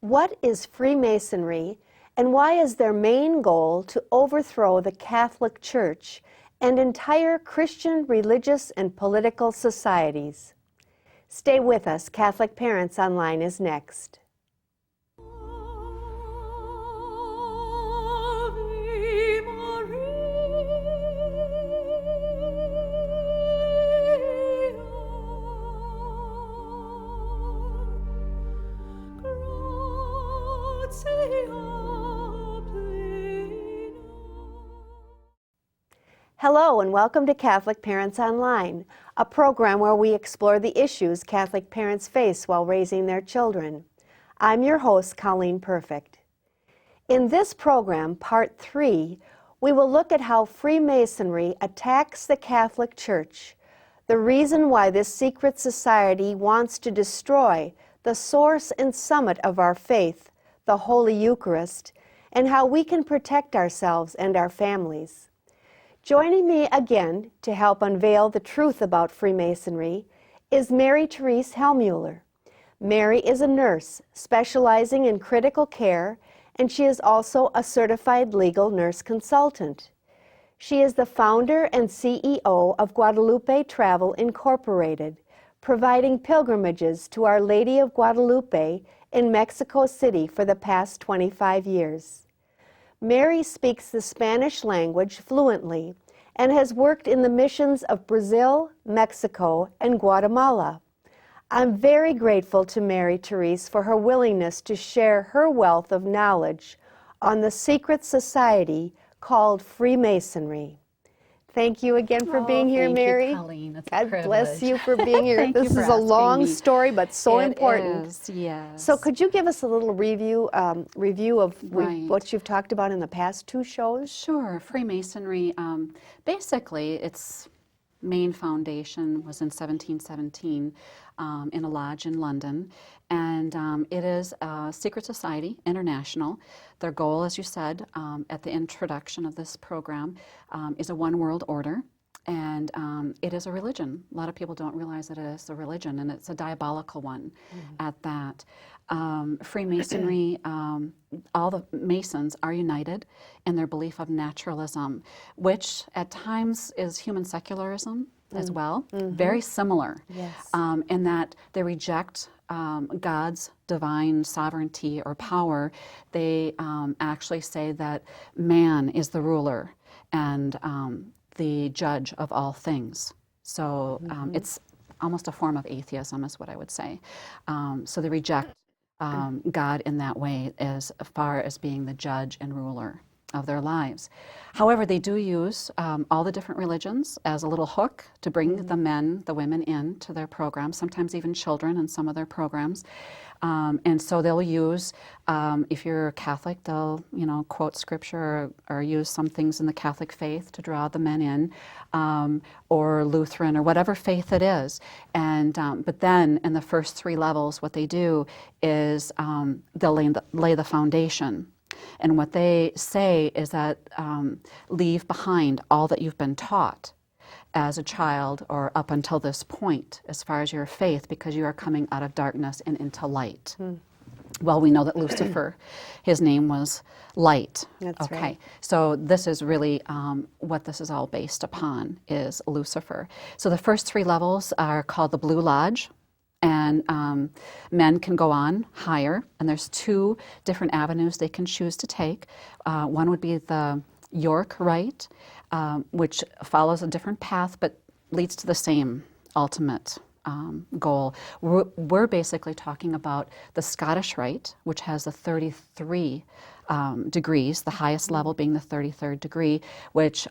What is Freemasonry, and why is their main goal to overthrow the Catholic Church and entire Christian religious and political societies? Stay with us. Catholic Parents Online is next. Hello and welcome to Catholic Parents Online, a program where we explore the issues Catholic parents face while raising their children. I'm your host, Colleen Perfect. In this program, Part 3, we will look at how Freemasonry attacks the Catholic Church, the reason why this secret society wants to destroy the source and summit of our faith, the Holy Eucharist, and how we can protect ourselves and our families. Joining me again to help unveil the truth about Freemasonry is Mary Therese Hellmuller. Mary is a nurse specializing in critical care, and she is also a certified legal nurse consultant. She is the founder and CEO of Guadalupe Travel Incorporated, providing pilgrimages to Our Lady of Guadalupe in Mexico City for the past 25 years. Mary speaks the Spanish language fluently and has worked in the missions of Brazil, Mexico, and Guatemala. I'm very grateful to Mary Therese for her willingness to share her wealth of knowledge on the secret society called Freemasonry. Thank you again for being here, Mary. Thank you, Colleen. It's a God privilege. bless you for being here. Thank you This for is a long asking me. story, but so important. It is, yes. So could you give us a little review of Right. what you've talked about in the past two shows? Sure. Freemasonry, basically, its main foundation was in 1717 in a lodge in London. And it is a secret society, international. Their goal, as you said at the introduction of this program, is a one world order. And it is a religion. A lot of people don't realize that it is a religion, and it's a diabolical one at that. Freemasonry, all the Masons are united in their belief of naturalism, which at times is human secularism as well, very similar, Yes. in that they reject God's divine sovereignty or power. They actually say that man is the ruler and the judge of all things. So it's almost a form of atheism is what I would say. So they reject God in that way as far as being the judge and ruler of their lives. However, they do use all the different religions as a little hook to bring the men, the women in to their programs, sometimes even children in some of their programs. And so they'll use, if you're Catholic, they'll quote scripture or use some things in the Catholic faith to draw the men in, or Lutheran or whatever faith it is. And but then in the first three levels, what they do is they'll lay the foundation. And what they say is that leave behind all that you've been taught as a child or up until this point as far as your faith, because you are coming out of darkness and into light. Well, we know that Lucifer, his name was light. That's okay. right. So this is really what this is all based upon, is Lucifer. So the first three levels are called the Blue Lodge. And men can go on higher, and there's two different avenues they can choose to take. One would be the York Rite, which follows a different path but leads to the same ultimate goal. We're basically talking about the Scottish Rite, which has the 33 degrees, the highest level being the 33rd degree, which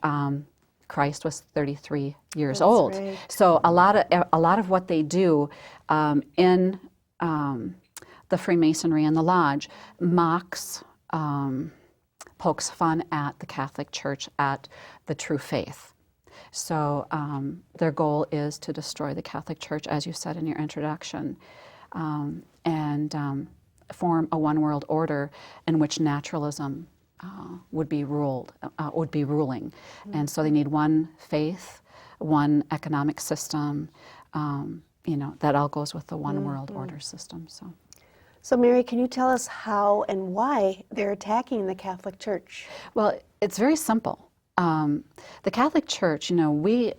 Christ was 33 years old. Right. So a lot of what they do in the Freemasonry and the Lodge mocks, pokes fun at the Catholic Church, at the true faith. So their goal is to destroy the Catholic Church, as you said in your introduction, and form a one world order in which naturalism would be ruling. And so they need one faith, one economic system, that all goes with the one world order system. So Mary, can you tell us how and why they're attacking the Catholic Church? Well, it's very simple. The Catholic Church, we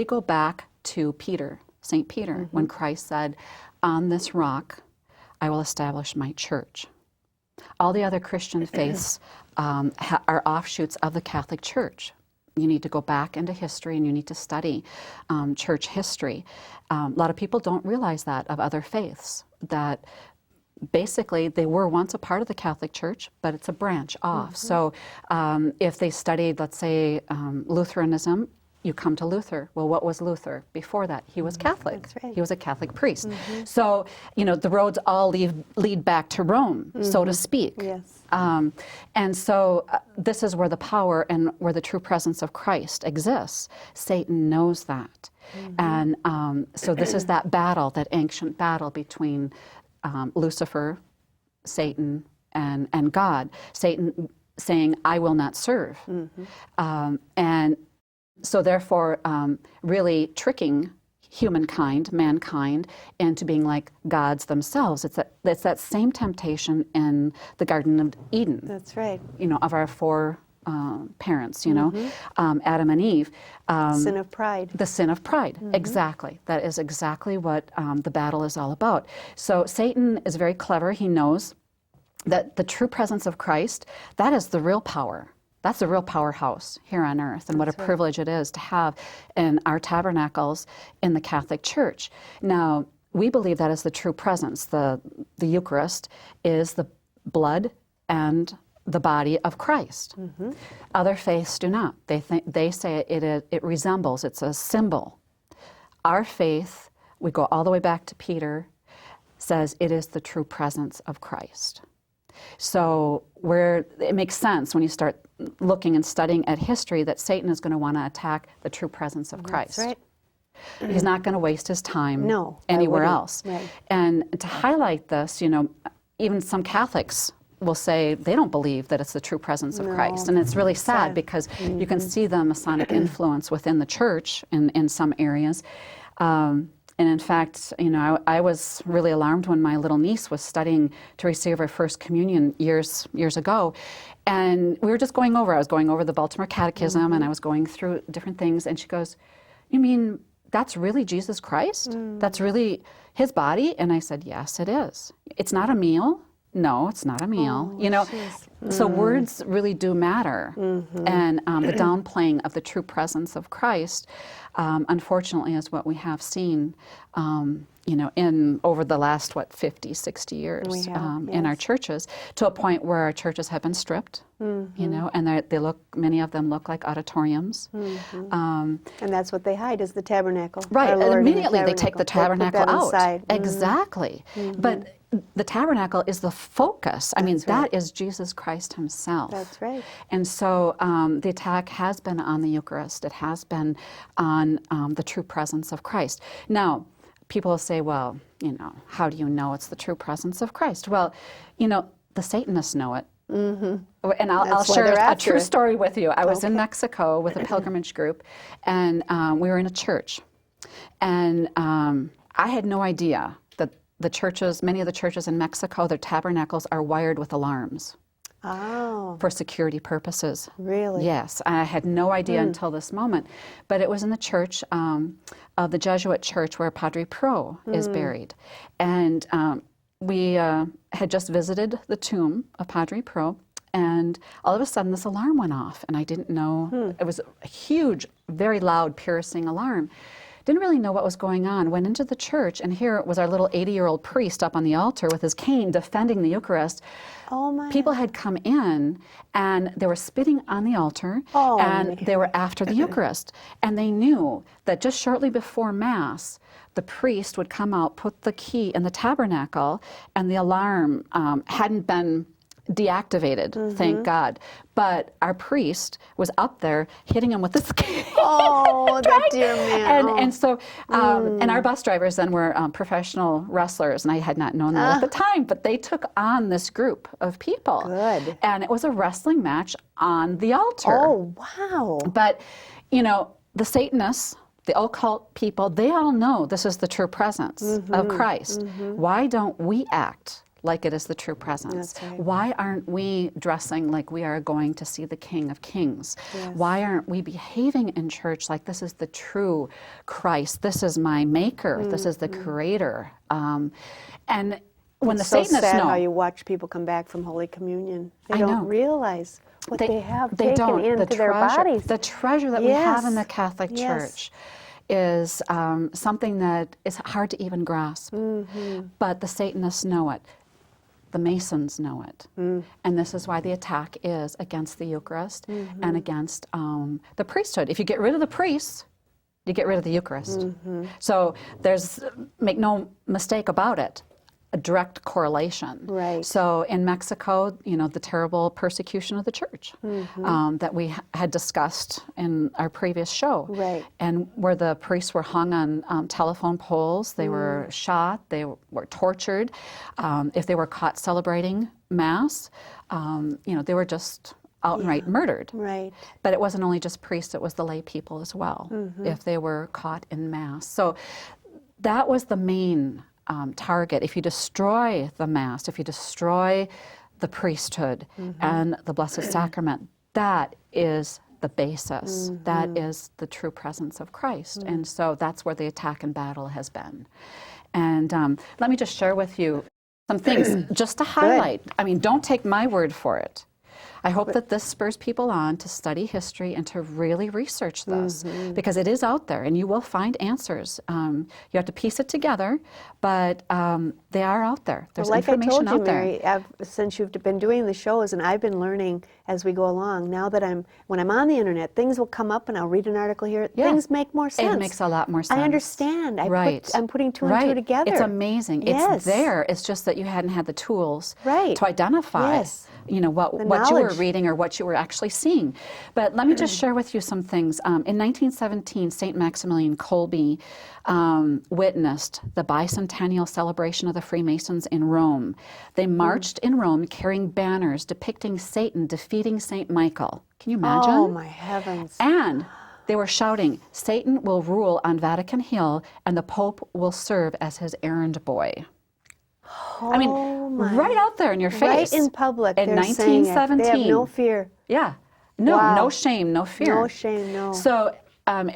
go back to Peter, St. Peter, when Christ said, "On this rock I will establish my church." All the other Christian faiths are offshoots of the Catholic Church. You need to go back into history and you need to study church history. A lot of people don't realize that of other faiths, that basically they were once a part of the Catholic Church, but it's a branch off. So if they studied, let's say, Lutheranism, you come to Luther. Well, what was Luther? Before that, he was Catholic. That's right. He was a Catholic priest. So, the roads all lead back to Rome, so to speak. Yes. And so this is where the power and where the true presence of Christ exists. Satan knows that. And so this is that battle, that ancient battle between Lucifer, Satan, and God. Satan saying, "I will not serve." And so therefore, really tricking mankind, into being like gods themselves. It's that same temptation in the Garden of Eden. That's right. Of our four parents, Adam and Eve. Sin of pride. The sin of pride, exactly. That is exactly what the battle is all about. So Satan is very clever. He knows that the true presence of Christ, that is the real power. That's the real powerhouse here on earth, and what a privilege it is to have in our tabernacles in the Catholic Church. Now, we believe that is the true presence. The Eucharist is the blood and the body of Christ. Other faiths do not. They say it resembles, it's a symbol. Our faith, we go all the way back to Peter, says it is the true presence of Christ. So it makes sense when you start looking and studying at history that Satan is going to want to attack the true presence of Christ. That's right. He's not going to waste his time No, anywhere else. Right. And to highlight this, even some Catholics will say they don't believe that it's the true presence of Christ. And it's really sad because you can see the Masonic influence within the church in some areas. And in fact, I was really alarmed when my little niece was studying to receive her first communion years ago. And I was going over the Baltimore Catechism, and I was going through different things, and she goes, "You mean that's really Jesus Christ? That's really his body?" And I said, "Yes, it is. It's not a meal. No, it's not a meal." So words really do matter. And the downplaying of the true presence of Christ, unfortunately, is what we have seen, in over the last, 50, 60 years in our churches, to a point where our churches have been stripped, and many of them look like auditoriums. And that's what they hide, is the tabernacle. Right, and immediately they the take the tabernacle out. Inside. Exactly. But the tabernacle is the focus. That is Jesus Christ himself. That's right. And so the attack has been on the Eucharist. It has been on the true presence of Christ. Now, people will say, well, how do you know it's the true presence of Christ? Well, the Satanists know it. And I'll share a true story with you. I was in Mexico with a pilgrimage group, and we were in a church. And I had no idea that many of the churches in Mexico, their tabernacles are wired with alarms. Oh. For security purposes. Really? Yes. I had no idea until this moment. But it was in the church of the Jesuit church where Padre Pro is buried. And we had just visited the tomb of Padre Pro, and all of a sudden this alarm went off, and I didn't know. It was a huge, very loud, piercing alarm. Didn't really know what was going on. Went into the church, and here was our little 80-year-old priest up on the altar with his cane defending the Eucharist. Oh my! People had come in, and they were spitting on the altar, and they were after the Eucharist. And they knew that just shortly before Mass, the priest would come out, put the key in the tabernacle, and the alarm hadn't been deactivated, thank God. But our priest was up there hitting him with this cane. Oh, that dear man. And so, and our bus drivers then were professional wrestlers, and I had not known that at the time, but they took on this group of people. Good. And it was a wrestling match on the altar. Oh, wow. But, the Satanists, the occult people, they all know this is the true presence of Christ. Why don't we act like it is the true presence? That's right. Why aren't we dressing like we are going to see the King of Kings? Yes. Why aren't we behaving in church like this is the true Christ? This is my maker. This is the creator. And when It's the so Satanists sad know, how you watch people come back from Holy Communion. They I don't know. realize what they have they taken don't. into The their treasure, bodies. the treasure that we have in the Yes. Catholic Yes. Church is something that is hard to even grasp. But the Satanists know it. The Masons know it. And this is why the attack is against the Eucharist and against the priesthood. If you get rid of the priests, you get rid of the Eucharist. So there's, make no mistake about it, a direct correlation. Right. So in Mexico, you know, the terrible persecution of the church that we had discussed in our previous show. Right. And where the priests were hung on telephone poles, they were shot, they were tortured. If they were caught celebrating Mass, you know, they were just outright murdered. Right. But it wasn't only just priests, it was the lay people as well, if they were caught in Mass. So that was the main target. If you destroy the Mass, if you destroy the priesthood and the Blessed Sacrament, that is the basis. That is the true presence of Christ. And so that's where the attack and battle has been. And let me just share with you some things just to highlight. I mean, don't take my word for it. I hope that this spurs people on to study history and to really research this because it is out there and you will find answers. You have to piece it together, but they are out there. There's Well, like I information told you, out there. Mary, since you've been doing the shows and I've been learning as we go along, now that when I'm on the internet, things will come up and I'll read an article here. Yeah. Things make more sense. It makes a lot more sense. I understand. Right. I'm putting two and two together. It's amazing. Yes. It's there. It's just that you hadn't had the tools Right. to identify, Yes. you know, what you were knowledge. reading or what you were actually seeing. But let me just share with you some things. In 1917, St. Maximilian Kolbe witnessed the bicentennial celebration of the Freemasons in Rome. They marched in Rome carrying banners depicting Satan defeating St. Michael. Can you imagine? Oh, my heavens. And they were shouting, Satan will rule on Vatican Hill and the Pope will serve as his errand boy. Oh, I mean, my. right out there in your face. Right in public, In they're saying it. 1917. They have no fear. Yeah. No, Wow. no shame, no fear. No shame, no. So,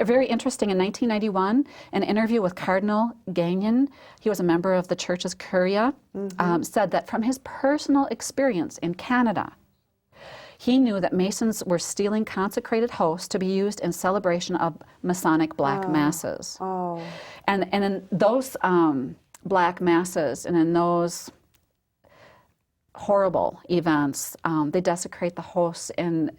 very interesting, in 1991, an interview with Cardinal Gagnon, he was a member of the church's Curia, said that from his personal experience in Canada, he knew that Masons were stealing consecrated hosts to be used in celebration of Masonic black masses. Oh. And in those black masses and in those horrible events, they desecrate the hosts in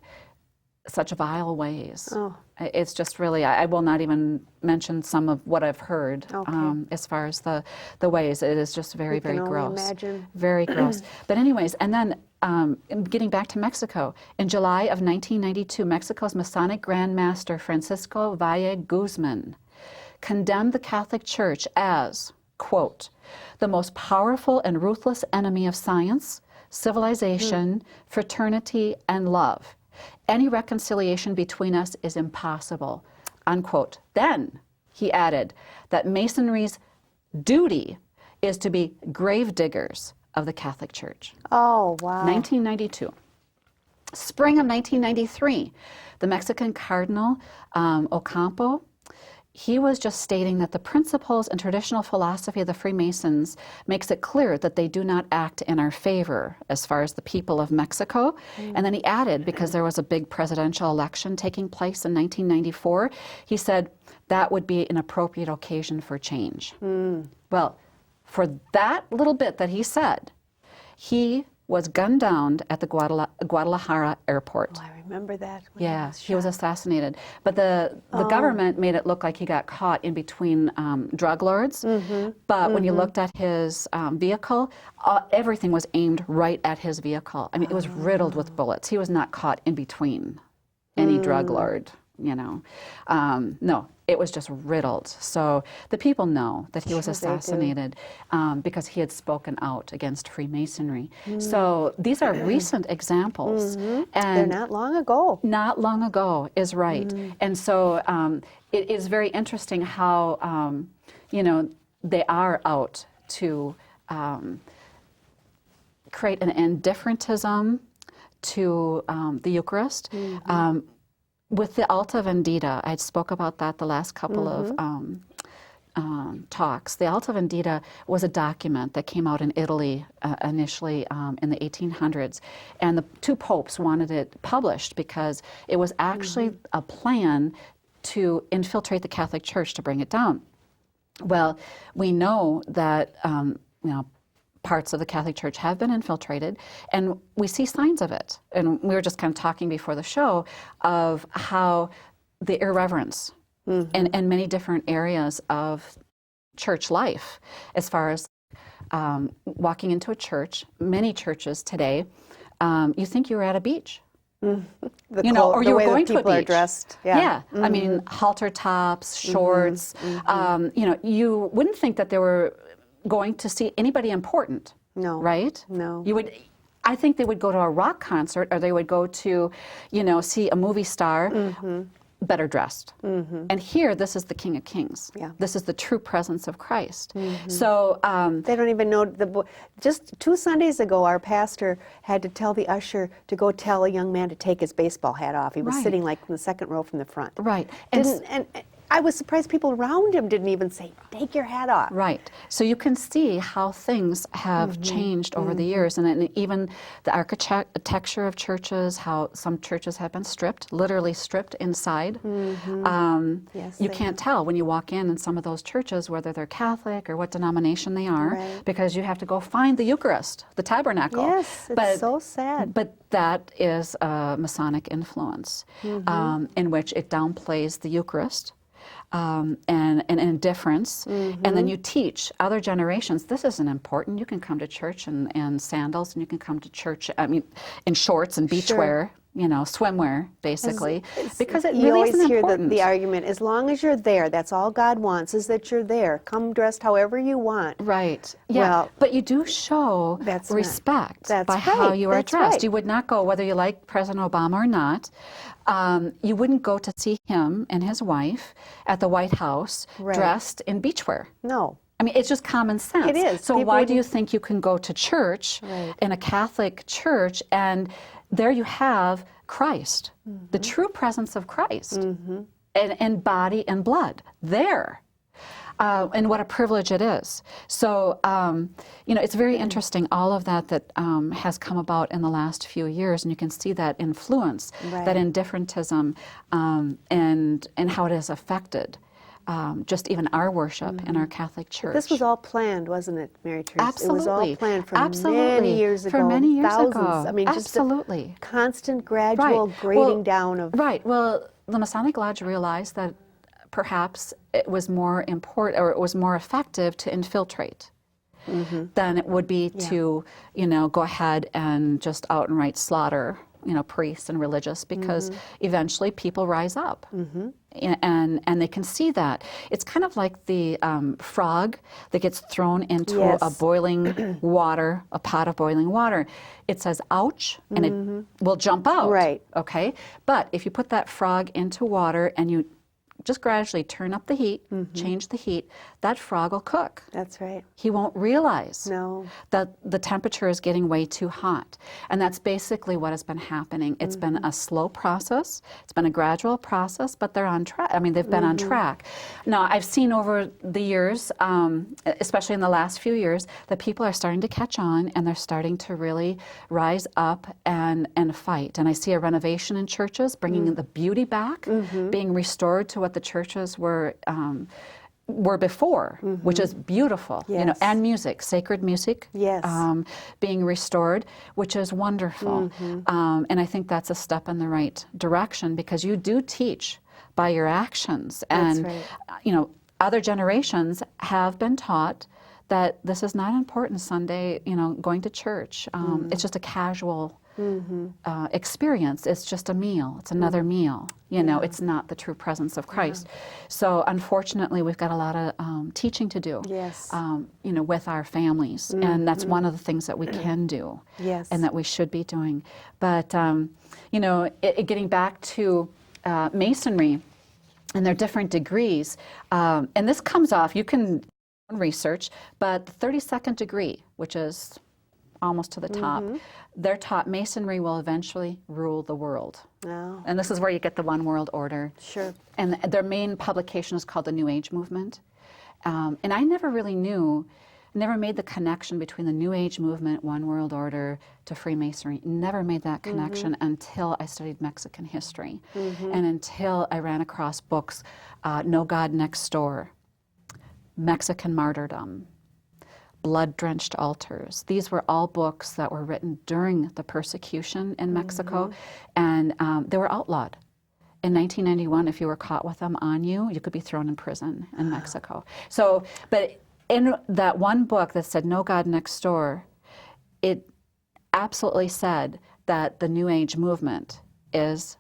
such vile ways. Oh. It's just really, I will not even mention some of what I've heard as far as the ways. It is just very, very can only gross. imagine. Very gross. But anyways, and then getting back to Mexico, in July of 1992, Mexico's Masonic Grand Master Francisco Valle Guzman condemned the Catholic Church as, quote, the most powerful and ruthless enemy of science, civilization, fraternity, and love. Any reconciliation between us is impossible, unquote. Then he added that Masonry's duty is to be grave diggers of the Catholic Church. Oh, wow. 1992. Spring of 1993, the Mexican Cardinal Ocampo, he was just stating that the principles and traditional philosophy of the Freemasons makes it clear that they do not act in our favor as far as the people of Mexico. And then he added, because there was a big presidential election taking place in 1994, he said that would be an appropriate occasion for change. Well, for that little bit that he said, he was gunned down at the Guadalajara airport. Oh, I remember that. When Yeah, he was assassinated. But the government made it look like he got caught in between drug lords. But when you looked at his vehicle, everything was aimed right at his vehicle. I mean, it was riddled with bullets. He was not caught in between any drug lord, you know. No, it was just riddled. So the people know that he was assassinated because he had spoken out against Freemasonry. So these are recent examples. And They're not long ago. not long ago is right. And so it is very interesting how, you know, they are out to create an indifferentism to the Eucharist. With the Alta Vendita, I spoke about that the last couple of talks. The Alta Vendita was a document that came out in Italy initially in the 1800s, and the two popes wanted it published because it was actually a plan to infiltrate the Catholic Church to bring it down. Well, we know that parts of the Catholic Church have been infiltrated, and we see signs of it. And we were just kind of talking before the show of how the irreverence in many different areas of church life, as far as walking into a church, many churches today, you think you're at a beach. Or you were going to a beach. Are dressed. Yeah. I mean, halter tops, shorts. You wouldn't think that they were going to see anybody important. No. Right? No. I think they would go to a rock concert, or they would go to, see a movie star, better dressed. And here, this is the King of Kings. Yeah. This is the true presence of Christ. So they don't even know just 2 Sundays ago, our pastor had to tell the usher to go tell a young man to take his baseball hat off. He was sitting like in the second row from the front. Right. And I was surprised people around him didn't even say, take your hat off. Right. So you can see how things have changed over the years, and even the architecture of churches, how some churches have been stripped, literally stripped inside. Yes, you can't tell when you walk in some of those churches whether they're Catholic or what denomination they are, because you have to go find the Eucharist, the tabernacle. Yes, it's so sad. But that is a Masonic influence in which it downplays the Eucharist. And indifference, and then you teach other generations, this isn't important. You can come to church in sandals, and you can come to church, in shorts and beachwear, swimwear, basically, because it really isn't important. You always hear the argument, as long as you're there, that's all God wants, is that you're there. Come dressed however you want. Right. Yeah. Well, but you do show respect by how you are dressed. Right. You would not go, whether you like President Obama or not, you wouldn't go to see him and his wife at the White House dressed in beachwear. No. I mean, it's just common sense. It is. So why do you think you can go to church in a Catholic church, and there you have Christ, the true presence of Christ, and body and blood there. And what a privilege it is. So, it's very interesting, all of that has come about in the last few years, and you can see that influence, that indifferentism, and how it has affected just even our worship in our Catholic Church. But this was all planned, wasn't it, Mary Teresa? Absolutely. It was all planned for many years ago. For many years thousands. ago. I mean, just a constant, gradual grading down of... Right. Well, the Masonic Lodge realized that perhaps it was more important, or it was more effective to infiltrate than it would be to, go ahead and just outright slaughter, priests and religious, because eventually people rise up. And they can see that. It's kind of like the frog that gets thrown into a boiling water, a pot of boiling water. It says, ouch, and it will jump out. Right. Okay? But if you put that frog into water and you just gradually turn up the heat, change the heat, that frog will cook. That's right. He won't realize that the temperature is getting way too hot. And that's basically what has been happening. It's been a slow process. It's been a gradual process, but they're on track. I mean, they've been on track. Now, I've seen over the years, especially in the last few years, that people are starting to catch on, and they're starting to really rise up and fight. And I see a renovation in churches, bringing the beauty back, being restored to what the churches were before, which is beautiful, and music, sacred music, being restored, which is wonderful. And I think that's a step in the right direction, because you do teach by your actions. And, other generations have been taught that this is not important Sunday, going to church. It's just a casual experience. It's just a meal. It's another meal. It's not the true presence of Christ. So unfortunately, we've got a lot of teaching to do. With our families, and that's one of the things that we can do, and that we should be doing. But getting back to Masonry and their different degrees, and this comes off. You can research, but the 32nd degree, which is almost to the top. They're taught Masonry will eventually rule the world. Oh, And this is where you get the one world order. sure. And their main publication is called the New Age Movement. And I never really knew, never made the connection between the New Age movement, one world order, to Freemasonry. Never made that connection until I studied Mexican history. And until I ran across books, No God Next Door, Mexican Martyrdom, Blood-Drenched Altars. These were all books that were written during the persecution in Mexico, and they were outlawed. In 1991, if you were caught with them on you, you could be thrown in prison in Mexico. So, but in that one book that said No God Next Door, it absolutely said that the New Age movement is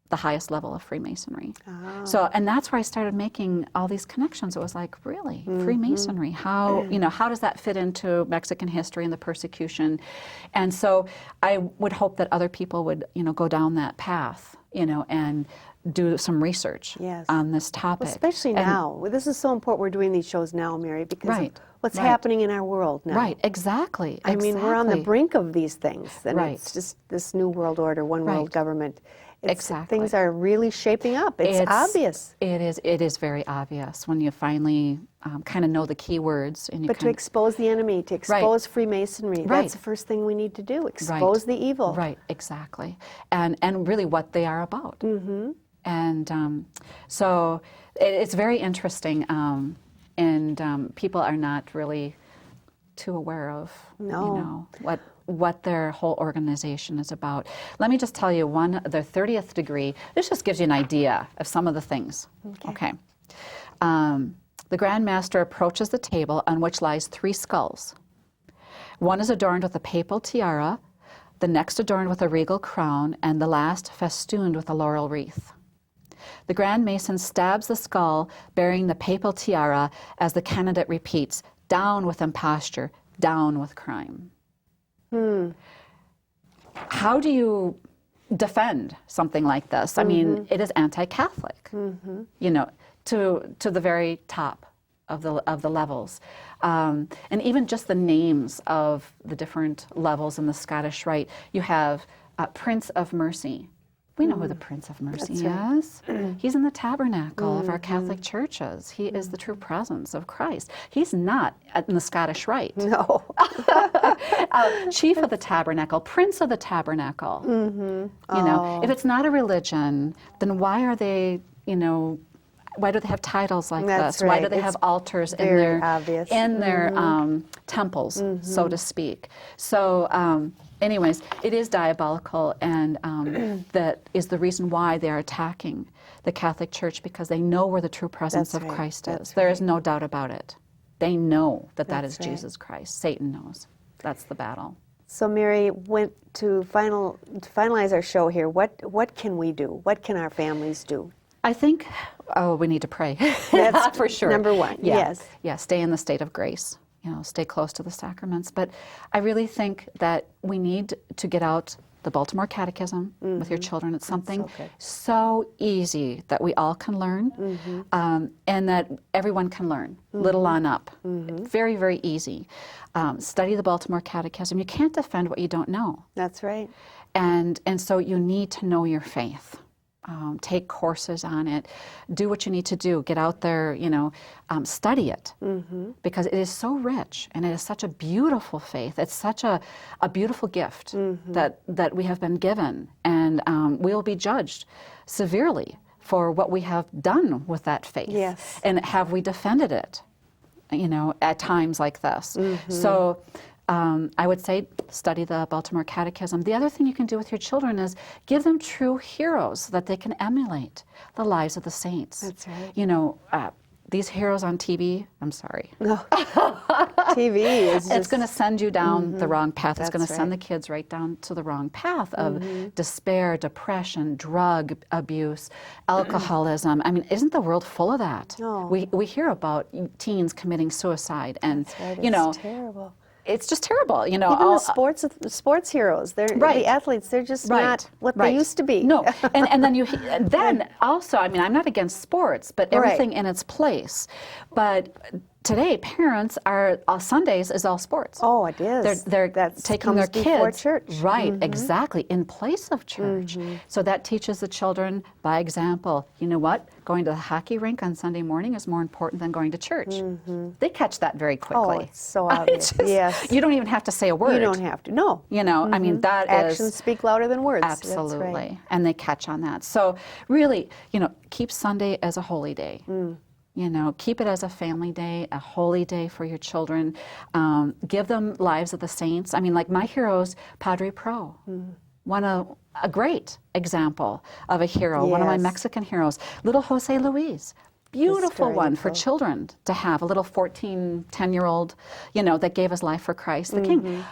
the highest level of Freemasonry. Oh. So, and that's where I started making all these connections. It was like, really, Freemasonry, how, you know, how does that fit into Mexican history and the persecution? And so I would hope that other people would, you know, go down that path, you know, and do some research Yes. on this topic. Well, especially now. This is so important we're doing these shows now, Mary, because of Right, what's right. happening in our world now. Right, exactly. I mean, we're on the exactly. brink of these things, and Right. it's just this new world order, one world Right. government. Exactly. Things are really shaping up. It's obvious. It is very obvious when you finally kind of know the key words. And you But to expose the enemy, to expose Freemasonry, Right. that's the first thing we need to do, expose the evil. Right, exactly. And really what they are about. And so it's very interesting, and people are not really too aware of, No. you know, what their whole organization is about. Let me just tell you their 30th degree, this just gives you an idea of some of the things. Okay. The Grand Master approaches the table on which lies 3 skulls. One is adorned with a papal tiara, the next adorned with a regal crown, and the last festooned with a laurel wreath. The Grand Mason stabs the skull bearing the papal tiara as the candidate repeats, "Down with imposture, down with crime." How do you defend something like this? I mean, it is anti-Catholic, you know, to the very top of the levels. And even just the names of the different levels in the Scottish Rite. You have Prince of Mercy. We know who the Prince of Mercy is. He's in the tabernacle of our Catholic churches. He is the true presence of Christ. He's not in the Scottish Rite. No. Chief of the tabernacle, Prince of the tabernacle. You know, if it's not a religion, then why are they, you know, why do they have titles like That's this? Why do right. they It's have altars in very obvious. their temples, so to speak? So, anyways, it is diabolical, and that is the reason why they are attacking the Catholic Church, because they know where the true presence That's of right. Christ That's is. There is no doubt about it. They know that That's is right. Jesus Christ. Satan knows. That's the battle. So, Mary, to finalize our show here, what can we do? What can our families do? I think, we need to pray. That's for sure. number one, Yeah. yes. Yeah, stay in the state of grace. You know, stay close to the sacraments. But I really think that we need to get out the Baltimore Catechism with your children. It's something so good. so easy that we all can learn, and that everyone can learn, little on up. Very, very easy. Study the Baltimore Catechism. You can't defend what you don't know. That's right. And so you need to know your faith. Take courses on it, do what you need to do, get out there, you know, study it, because it is so rich, and it is such a beautiful faith. It's such a beautiful gift that we have been given, and we'll be judged severely for what we have done with that faith. Yes. And have we defended it, you know, at times like this. So I would say study the Baltimore Catechism. The other thing you can do with your children is give them true heroes so that they can emulate the lives of the saints. That's right. You know, these heroes on TV, I'm sorry. No. TV is It's going to send you down the wrong path. It's going to That's send the right. kids right down to the wrong path of despair, depression, drug abuse, alcoholism. I mean, isn't the world full of that? Oh. We hear about teens committing suicide, and That's right. you know, It's terrible. it's just terrible. You know, Even the sports heroes, Right. the athletes, they're just Right, not what right. they used to be. No, and then also, I mean, I'm not against sports, but Right. everything in its place. But today, parents are, Sundays is all sports. Oh, it is. They're That taking their comes before kids, church. right, exactly, in place of church. So that teaches the children by example. You know what? Going to the hockey rink on Sunday morning is more important than going to church. They catch that very quickly. Oh, it's so obvious. Yes. You don't even have to say a word. You don't have to. No. You know, I mean, that is... Actions speak louder than words. Absolutely. That's right. And they catch on that. So really, you know, keep Sunday as a holy day. You know, keep it as a family day, a holy day for your children. Give them lives of the saints. I mean, like my heroes, Padre Pro, a great example of a hero, one of my Yes. Mexican heroes. Little Jose Luis, beautiful one for Historical. children to have, a little 14, 10-year-old, you know, that gave his life for Christ, the King.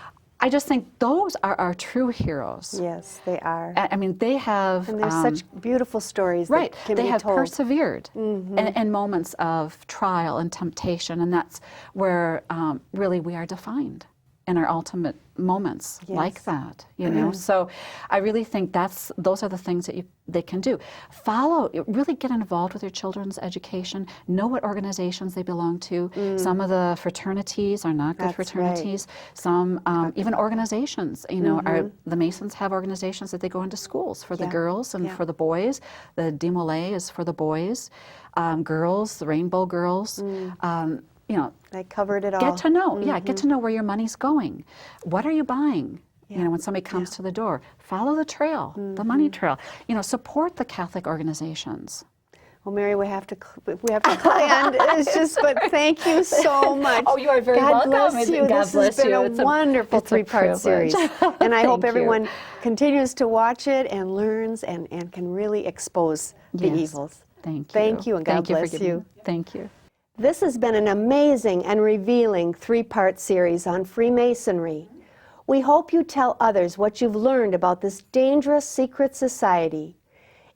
I just think those are our true heroes. Yes, they are. I mean, they have... And there's such beautiful stories Right. that can They be have told. persevered in moments of trial and temptation, and that's where really we are defined in our ultimate moments like Yes. that, you know. So I really think those are the things that they can do. Really get involved with your children's education. Know what organizations they belong to. Some of the fraternities are not good That's fraternities. Some even organizations, you know, the Masons have organizations that they go into schools for the Yeah. girls and Yeah. for the boys. The Demolay is for the boys. Girls, the Rainbow Girls. You know, I covered it all. get to know, get to know where your money's going. What are you buying? Yeah. You know, when somebody comes to the door, follow the trail, the money trail. You know, support the Catholic organizations. Well, Mary, we have to end. It's just, but thank you so much. Oh, you are very God welcome. Bless you. God This bless has been you. a It's a- wonderful it's a three-part series. privilege. And I hope Thank you. everyone continues to watch it and learns and can really expose the Yes. evils. Thank you. Thank you, and God Thank you for bless giving you. me- Thank you. This has been an amazing and revealing three-part series on Freemasonry. We hope you tell others what you've learned about this dangerous secret society.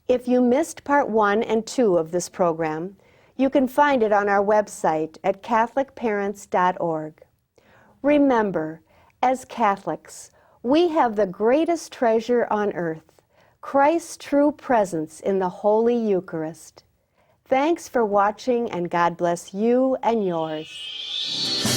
If you missed part 1 and 2 of this program, you can find it on our website at catholicparents.org. Remember, as Catholics, we have the greatest treasure on earth, Christ's true presence in the Holy Eucharist. Thanks for watching, and God bless you and yours.